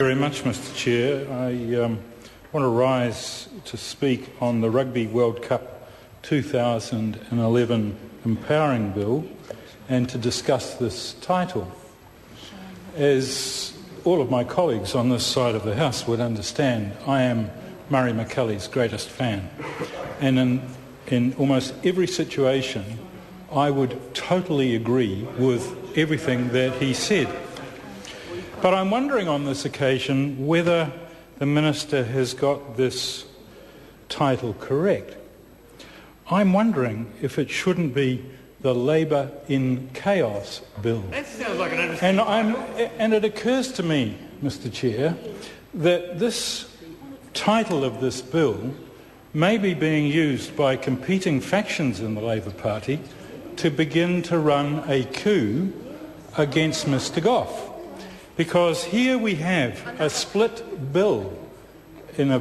Very much, Mr. Chair. I want to rise to speak on the Rugby World Cup 2011 Empowering Bill and to discuss this title. As all of my colleagues on this side of the House would understand, I am Murray McCully's greatest fan, and in almost every situation I would totally agree with everything that he said. But I'm wondering on this occasion whether the Minister has got this title correct. I'm wondering if it shouldn't be the Labour in Chaos Bill. That sounds like an interesting... And it occurs to me, Mr. Chair, that this title of this bill may be being used by competing factions in the Labour Party to begin to run a coup against Mr. Goff. Because here we have a split bill in a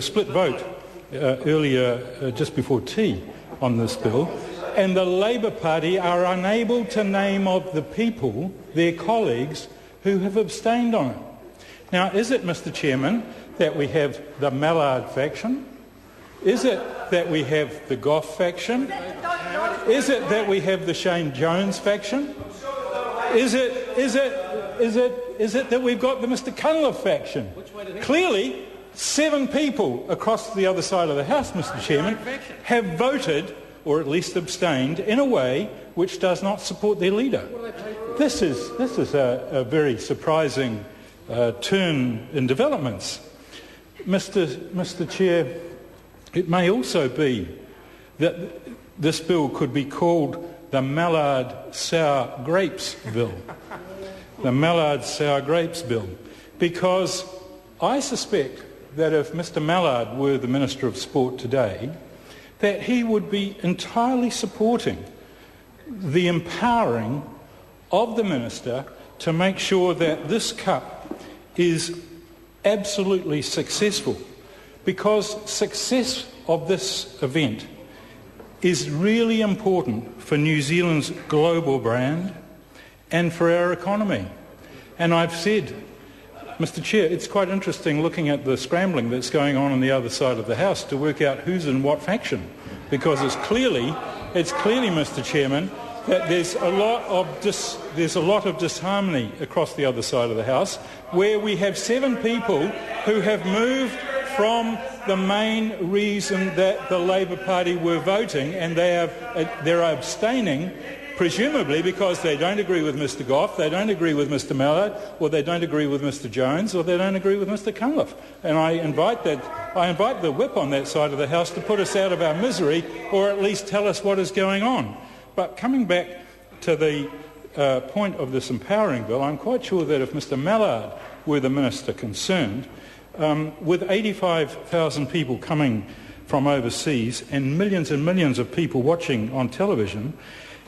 split vote earlier, just before tea, on this bill, and the Labour Party are unable to name of the people, their colleagues, who have abstained on it. Now, is it, Mr. Chairman, that we have the Mallard faction? Is it that we have the Goff faction? Is it that we have the Shane Jones faction? Is it that we've got the Mr. Cunliffe faction? Clearly, 7 people across the other side of the House, Mr. Chairman, have voted, or at least abstained, in a way which does not support their leader. This is a very surprising turn in developments. Mr. Chair, it may also be that this bill could be called the Mallard Sour Grapes Bill. The Mallard Sour Grapes Bill. Because I suspect that if Mr. Mallard were the Minister of Sport today, that he would be entirely supporting the empowering of the Minister to make sure that this Cup is absolutely successful. Because success of this event is really important for New Zealand's global brand and for our economy. And I've said, Mr. Chair, it's quite interesting looking at the scrambling that's going on the other side of the House to work out who's in what faction, because it's clearly, Mr. Chairman, that there's a lot of disharmony across the other side of the House, where we have 7 people who have moved from the main reason that the Labour Party were voting, and they're abstaining, presumably because they don't agree with Mr. Goff, they don't agree with Mr. Mallard, or they don't agree with Mr. Jones, or they don't agree with Mr. Cunliffe. And I invite the whip on that side of the House to put us out of our misery, or at least tell us what is going on. But coming back to the point of this empowering bill, I'm quite sure that if Mr. Mallard were the minister concerned, with 85,000 people coming from overseas and millions of people watching on television,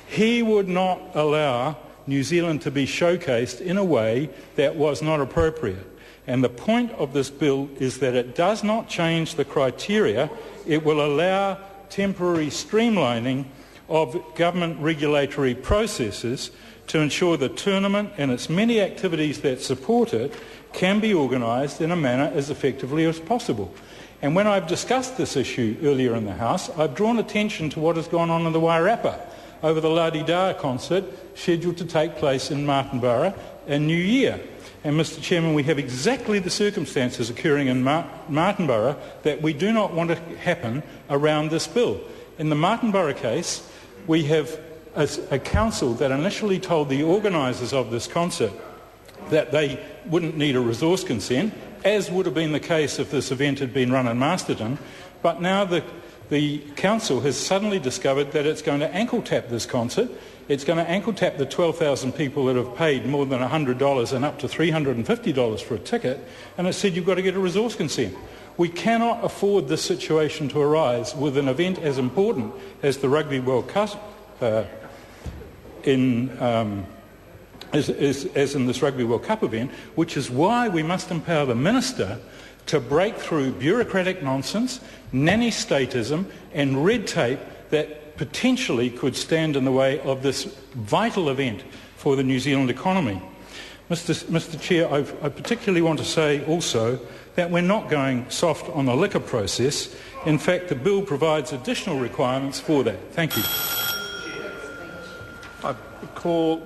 he would not allow New Zealand to be showcased in a way that was not appropriate. And the point of this bill is that it does not change the criteria. It will allow temporary streamlining of government regulatory processes to ensure the tournament and its many activities that support it can be organised in a manner as effectively as possible. And when I've discussed this issue earlier in the House, I've drawn attention to what has gone on in the Wairarapa over the La Di Da concert scheduled to take place in Martinborough in New Year. And Mr. Chairman, we have exactly the circumstances occurring in Martinborough that we do not want to happen around this bill. In the Martinborough case, we have a council that initially told the organisers of this concert that they wouldn't need a resource consent, as would have been the case if this event had been run in Masterton, but now the council has suddenly discovered that it's going to ankle-tap this concert. It's going to ankle-tap the 12,000 people that have paid more than $100 and up to $350 for a ticket, and it said you've got to get a resource consent. We cannot afford this situation to arise with an event as important as the Rugby World Cup as in this Rugby World Cup event, which is why we must empower the Minister to break through bureaucratic nonsense, nanny statism and red tape that potentially could stand in the way of this vital event for the New Zealand economy. Mr Chair, I particularly want to say also that we're not going soft on the liquor process. In fact, the bill provides additional requirements for that. Thank you. I call